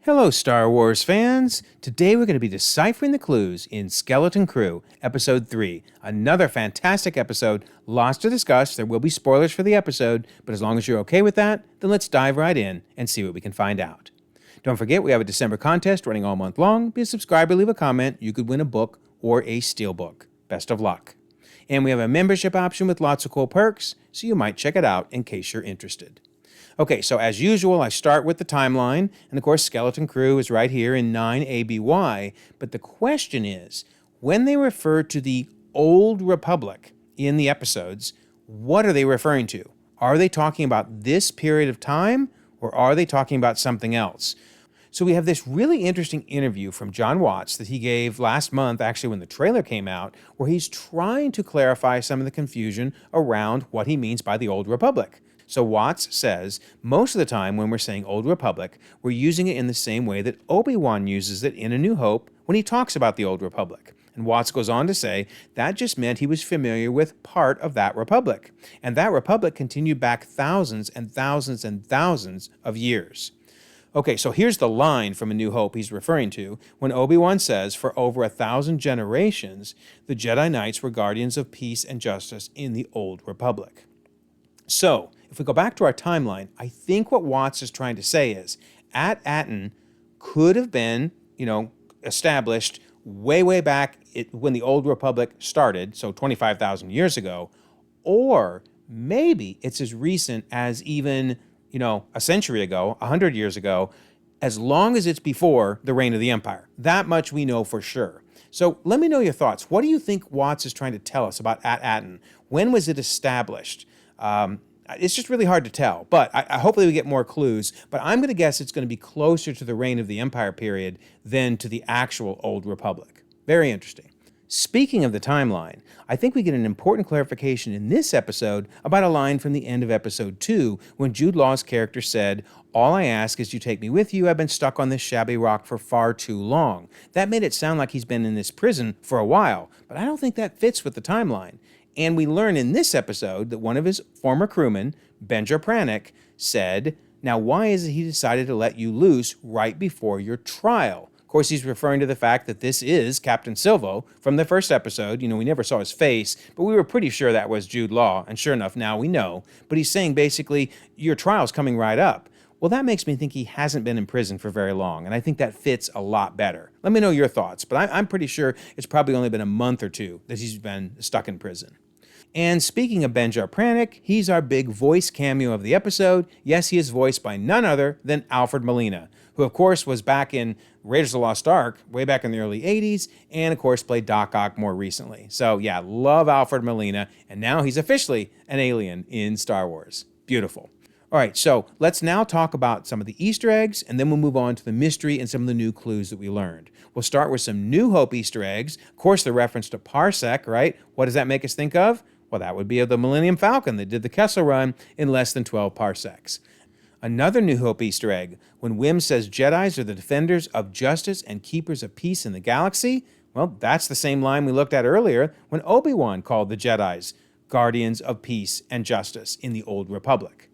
Hello, Star Wars fans! Today we're going to be deciphering the clues in Skeleton Crew, Episode 3. Another fantastic episode, lots to discuss. There will be spoilers for the episode, but as long as you're okay with that, then let's dive right in and see what we can find out. Don't forget, we have a December contest running all month long. Be a subscriber, leave a comment. You could win a book or a steelbook. Best of luck. And we have a membership option with lots of cool perks, so you might check it out in case you're interested. Okay, so as usual, I start with the timeline, and of course, Skeleton Crew is right here in 9 ABY, but the question is, when they refer to the Old Republic in the episodes, what are they referring to? Are they talking about this period of time, or are they talking about something else? So we have this really interesting interview from John Watts that he gave last month, actually when the trailer came out, where he's trying to clarify some of the confusion around what he means by the Old Republic. So Watts says, most of the time when we're saying Old Republic, we're using it in the same way that Obi-Wan uses it in A New Hope when he talks about the Old Republic. And Watts goes on to say, that just meant he was familiar with part of that republic. And that republic continued back thousands and thousands and thousands of years. Okay, so here's the line from A New Hope he's referring to, when Obi-Wan says, for over 1,000 generations, the Jedi Knights were guardians of peace and justice in the Old Republic. So, if we go back to our timeline, I think what Watts is trying to say is, At Attin could have been, established way back when the Old Republic started, so 25,000 years ago, or maybe it's as recent as even, a century ago, 100 years ago, as long as it's before the reign of the Empire. That much we know for sure. So let me know your thoughts. What do you think Watts is trying to tell us about At Attin? When was it established? It's just really hard to tell, but hopefully we get more clues. But I'm going to guess it's going to be closer to the reign of the Empire period than to the actual Old Republic. Very interesting. Speaking of the timeline, I think we get an important clarification in this episode about a line from the end of Episode 2 when Jude Law's character said, "All I ask is you take me with you. I've been stuck on this shabby rock for far too long." That made it sound like he's been in this prison for a while, but I don't think that fits with the timeline. And we learn in this episode that one of his former crewmen, Benja Pranic, said, now why is it he decided to let you loose right before your trial? Of course, he's referring to the fact that this is Captain Silvo from the first episode. We never saw his face, but we were pretty sure that was Jude Law, and sure enough, now we know. But he's saying basically, your trial's coming right up. Well, that makes me think he hasn't been in prison for very long, and I think that fits a lot better. Let me know your thoughts, but I'm pretty sure it's probably only been a month or two that he's been stuck in prison. And speaking of Benja Pranic, he's our big voice cameo of the episode. Yes, he is voiced by none other than Alfred Molina, who of course was back in Raiders of the Lost Ark way back in the early 80s, and of course played Doc Ock more recently. So yeah, love Alfred Molina, and now he's officially an alien in Star Wars. Beautiful. All right, so let's now talk about some of the Easter eggs, and then we'll move on to the mystery and some of the new clues that we learned. We'll start with some New Hope Easter eggs. Of course, the reference to Parsec, right? What does that make us think of? Well, that would be the Millennium Falcon that did the Kessel Run in less than 12 parsecs. Another New Hope Easter egg, when Wim says Jedis are the defenders of justice and keepers of peace in the galaxy, well, that's the same line we looked at earlier when Obi-Wan called the Jedis guardians of peace and justice in the Old Republic.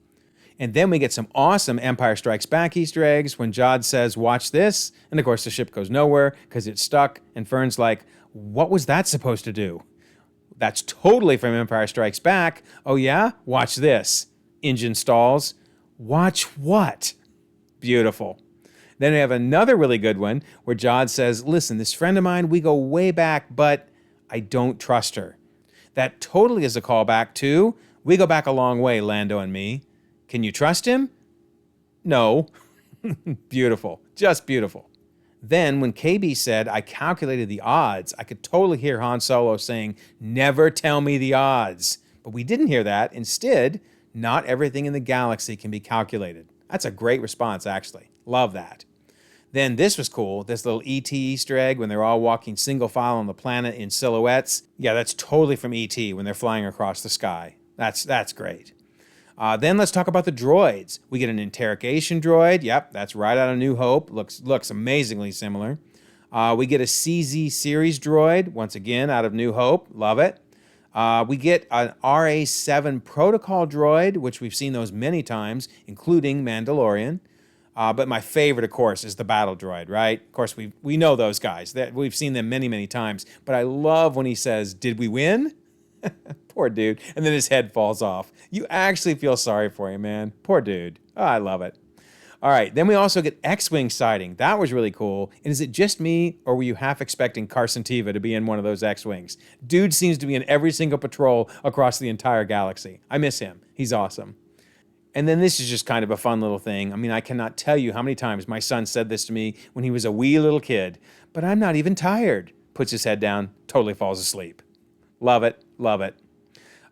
And then we get some awesome Empire Strikes Back Easter eggs when Jod says, watch this, and of course the ship goes nowhere because it's stuck, and Fern's like, what was that supposed to do? That's totally from Empire Strikes Back. Oh yeah? Watch this. Engine stalls. Watch what? Beautiful. Then we have another really good one where Jod says, listen, this friend of mine, we go way back, but I don't trust her. That totally is a callback to, we go back a long way, Lando and me. Can you trust him? No. Beautiful. Just beautiful. Then when KB said, I calculated the odds, I could totally hear Han Solo saying, never tell me the odds. But we didn't hear that. Instead, not everything in the galaxy can be calculated. That's a great response, actually. Love that. Then this was cool, this little E.T. Easter egg when they're all walking single file on the planet in silhouettes. Yeah, that's totally from E.T. when they're flying across the sky. That's great. Then let's talk about the droids. We get an interrogation droid. Yep, that's right out of New Hope. Looks amazingly similar. We get a CZ series droid, once again out of New Hope. Love it. We get an RA-7 protocol droid, which we've seen those many times, including Mandalorian. But my favorite, of course, is the battle droid, right? Of course, we know those guys. We've seen them many, many times. But I love when he says, "Did we win?" Poor dude. And then his head falls off. You actually feel sorry for him, man. Poor dude. Oh, I love it. All right, then we also get X-Wing sighting. That was really cool. And is it just me, or were you half expecting Carson Teva to be in one of those X-Wings? Dude seems to be in every single patrol across the entire galaxy. I miss him. He's awesome. And then this is just kind of a fun little thing. I mean, I cannot tell you how many times my son said this to me when he was a wee little kid. But I'm not even tired. Puts his head down, totally falls asleep. Love it, love it.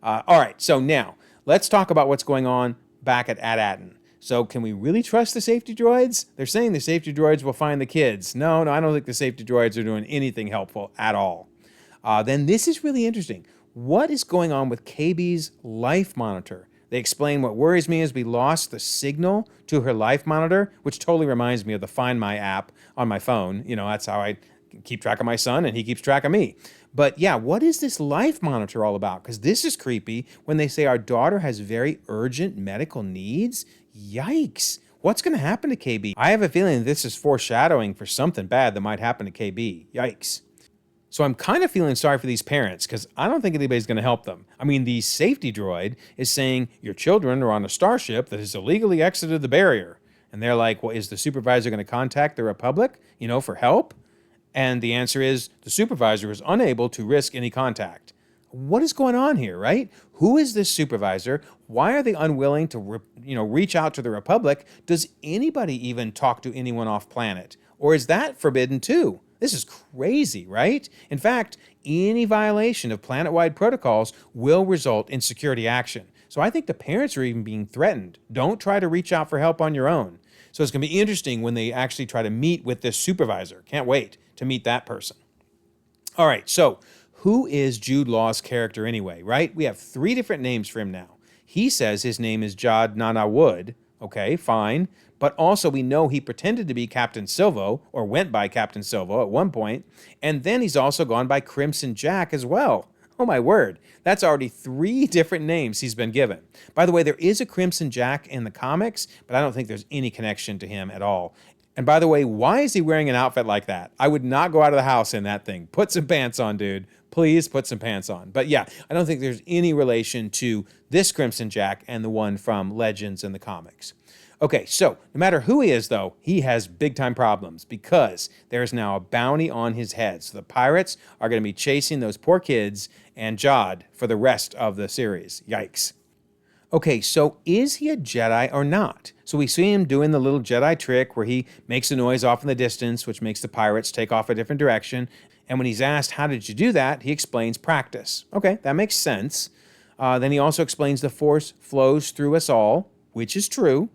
All right, so now let's talk about what's going on back at Attin. So can we really trust the safety droids? They're saying the safety droids will find the kids. No, I don't think the safety droids are doing anything helpful at all. Then this is really interesting. What is going on with KB's life monitor? They explain what worries me is we lost the signal to her life monitor, which totally reminds me of the Find My app on my phone. You know, that's how I keep track of my son and he keeps track of me. But yeah, what is this life monitor all about? Because this is creepy when they say our daughter has very urgent medical needs. Yikes. What's going to happen to KB? I have a feeling this is foreshadowing for something bad that might happen to KB. Yikes. So I'm kind of feeling sorry for these parents because I don't think anybody's going to help them. I mean, the safety droid is saying your children are on a starship that has illegally exited the barrier. And they're like, well, is the supervisor going to contact the Republic, for help? And the answer is the supervisor is unable to risk any contact. What is going on here, right? Who is this supervisor? Why are they unwilling to, reach out to the Republic? Does anybody even talk to anyone off planet? Or is that forbidden too? This is crazy, right? In fact, any violation of planet-wide protocols will result in security action. So I think the parents are even being threatened. Don't try to reach out for help on your own. So it's going to be interesting when they actually try to meet with this supervisor. Can't wait to meet that person. All right, so who is Jude Law's character anyway, right? We have 3 different names for him now. He says his name is Jod Nana Wood. Okay, fine. But also we know he pretended to be Captain Silvo, or went by Captain Silvo at one point, and then he's also gone by Crimson Jack as well. Oh my word, that's already 3 different names he's been given. By the way, there is a Crimson Jack in the comics, but I don't think there's any connection to him at all. And by the way, why is he wearing an outfit like that? I would not go out of the house in that thing. Put some pants on, dude. Please put some pants on. But yeah, I don't think there's any relation to this Crimson Jack and the one from Legends in the comics. Okay, so no matter who he is, though, he has big-time problems because there is now a bounty on his head. So the pirates are going to be chasing those poor kids and Jod for the rest of the series. Yikes. Okay, so is he a Jedi or not? So we see him doing the little Jedi trick where he makes a noise off in the distance, which makes the pirates take off a different direction. And when he's asked, how did you do that? He explains practice. Okay, that makes sense. Then he also explains the Force flows through us all, which is true.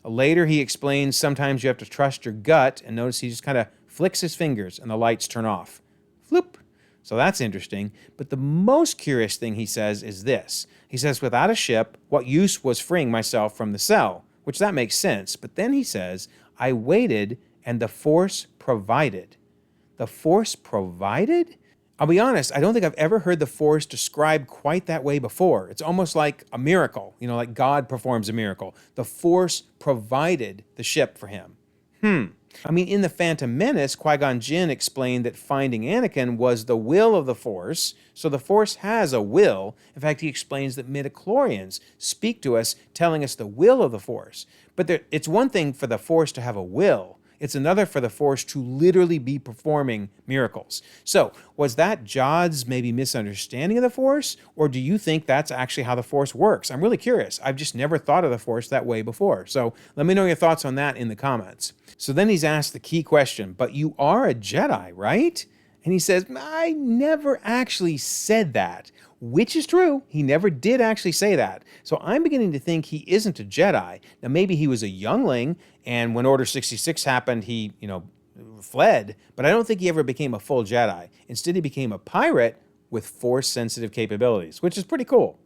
Later, he explains sometimes you have to trust your gut, and notice he just kind of flicks his fingers and the lights turn off. Floop. So that's interesting. But the most curious thing he says is this. He says, without a ship, what use was freeing myself from the cell? Which that makes sense. But then he says, I waited and the Force provided. The Force provided? I'll be honest, I don't think I've ever heard the Force described quite that way before. It's almost like a miracle, like God performs a miracle. The Force provided the ship for him. I mean, in The Phantom Menace, Qui-Gon Jinn explained that finding Anakin was the will of the Force, so the Force has a will. In fact, he explains that midichlorians speak to us, telling us the will of the Force. But it's one thing for the Force to have a will. It's another for the Force to literally be performing miracles. So, was that Jod's maybe misunderstanding of the Force? Or do you think that's actually how the Force works? I'm really curious. I've just never thought of the Force that way before. So, let me know your thoughts on that in the comments. So then he's asked the key question, but you are a Jedi, right? And he says, I never actually said that. Which is true. He never did actually say that. So I'm beginning to think he isn't a Jedi. Now, maybe he was a youngling, and when Order 66 happened, he, fled. But I don't think he ever became a full Jedi. Instead, he became a pirate with Force-sensitive capabilities, which is pretty cool.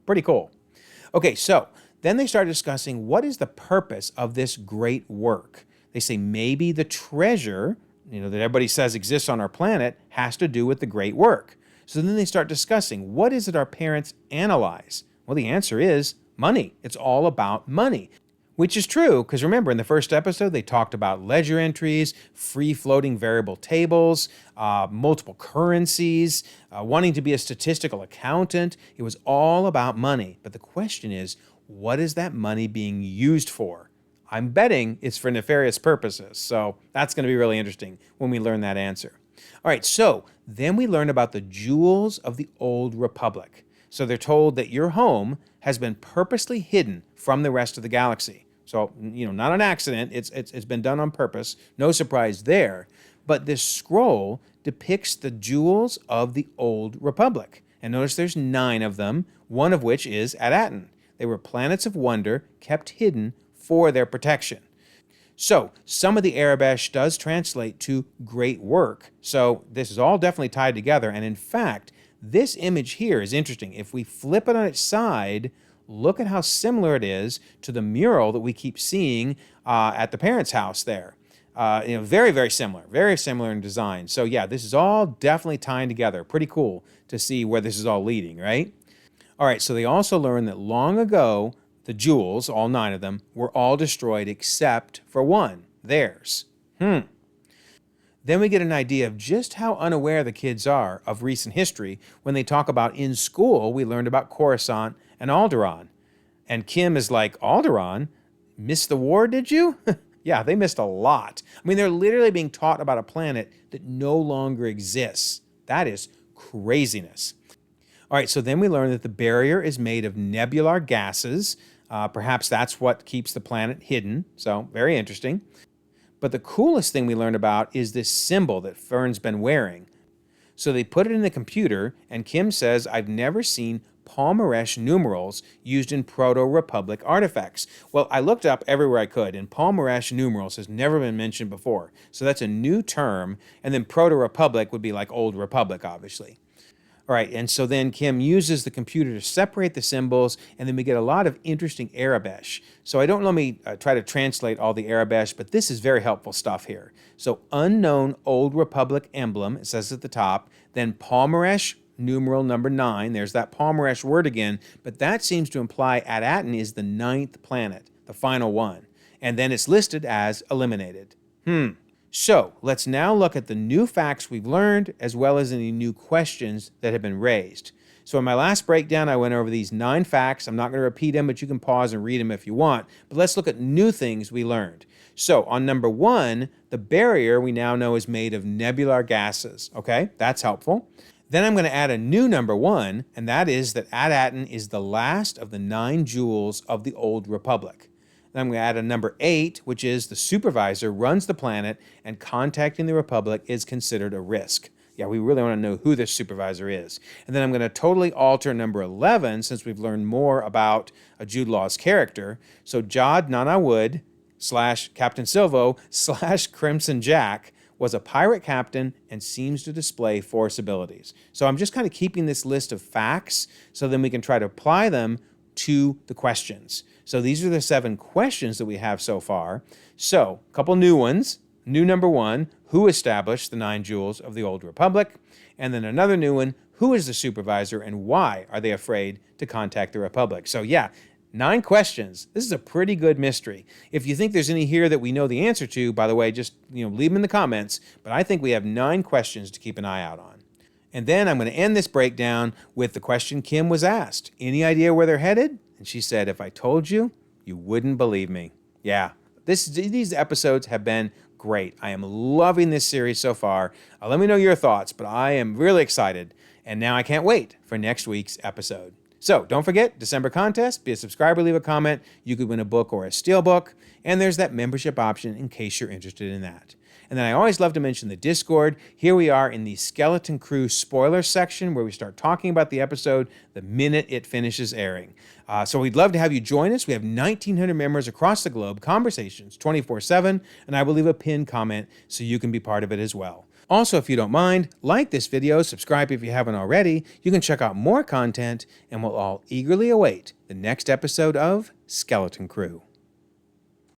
Okay, so then they start discussing what is the purpose of this great work. They say maybe the treasure, that everybody says exists on our planet, has to do with the great work. So then they start discussing, what is it our parents analyze? Well, the answer is money. It's all about money. Which is true, because remember, in the first episode, they talked about ledger entries, free-floating variable tables, multiple currencies, wanting to be a statistical accountant. It was all about money. But the question is, what is that money being used for? I'm betting it's for nefarious purposes. So that's going to be really interesting when we learn that answer. All right, so then we learn about the jewels of the Old Republic. So they're told that your home has been purposely hidden from the rest of the galaxy. So, not an accident. It's been done on purpose. No surprise there. But this scroll depicts the jewels of the Old Republic. And notice there's 9 of them, one of which is At Attin. They were planets of wonder kept hidden for their protection. So, some of the Arabesh does translate to great work. So, this is all definitely tied together. And in fact, this image here is interesting. If we flip it on its side, look at how similar it is to the mural that we keep seeing at the parents' house there. Very, very similar in design. So yeah, this is all definitely tying together. Pretty cool to see where this is all leading, right? All right, so they also learned that long ago, the jewels, all 9 of them, were all destroyed except for one, theirs. Then we get an idea of just how unaware the kids are of recent history when they talk about in school we learned about Coruscant and Alderaan. And Kim is like, Alderaan? Missed the war, did you? Yeah, they missed a lot. I mean, they're literally being taught about a planet that no longer exists. That is craziness. All right, so then we learn that the barrier is made of nebular gases. Perhaps that's what keeps the planet hidden. So very interesting. But the coolest thing we learned about is this symbol that Fern's been wearing. So they put it in the computer, and Kim says, I've never seen Palmaresh numerals used in Proto-Republic artifacts. Well, I looked up everywhere I could, and Palmaresh numerals has never been mentioned before. So that's a new term, and then Proto-Republic would be like Old Republic, obviously. All right, and so then Kim uses the computer to separate the symbols, and then we get a lot of interesting Arabesh. So I don't let me try to translate all the Arabesh, but this is very helpful stuff here. So unknown Old Republic emblem, it says at the top, then Palmaresh numeral number 9, there's that Palmaresh word again, but that seems to imply At Attin is the 9th planet, the final one, and then it's listed as eliminated. So let's now look at the new facts we've learned, as well as any new questions that have been raised. So in my last breakdown, I went over these 9 facts. I'm not going to repeat them, but you can pause and read them if you want. But let's look at new things we learned. So on number 1, the barrier we now know is made of nebular gases. Okay, that's helpful. Then I'm going to add a new number 1, and that is that At Attin is the last of the 9 jewels of the Old Republic. Then I'm going to add a number 8, which is the supervisor runs the planet and contacting the Republic is considered a risk. Yeah, we really want to know who this supervisor is. And then I'm going to totally alter number 11 since we've learned more about Jude Law's character. So Jod Nanawood / Captain Silvo / Crimson Jack was a pirate captain and seems to display force abilities. So I'm just kind of keeping this list of facts so then we can try to apply them to the questions. So these are the 7 questions that we have so far. So a couple new ones. New number 1, who established the 9 jewels of the Old Republic? And then another new one, who is the supervisor and why are they afraid to contact the Republic? So yeah, 9 questions. This is a pretty good mystery. If you think there's any here that we know the answer to, by the way, just leave them in the comments. But I think we have 9 questions to keep an eye out on. And then I'm going to end this breakdown with the question Kim was asked. Any idea where they're headed? And she said, if I told you, you wouldn't believe me. Yeah, these episodes have been great. I am loving this series so far. Let me know your thoughts, but I am really excited. And now I can't wait for next week's episode. So don't forget, December contest, be a subscriber, leave a comment. You could win a book or a steelbook. And there's that membership option in case you're interested in that. And then I always love to mention the Discord. Here we are in the Skeleton Crew spoiler section where we start talking about the episode the minute it finishes airing. So we'd love to have you join us. We have 1,900 members across the globe, conversations 24/7, and I will leave a pinned comment so you can be part of it as well. Also, if you don't mind, like this video, subscribe if you haven't already. You can check out more content, and we'll all eagerly await the next episode of Skeleton Crew.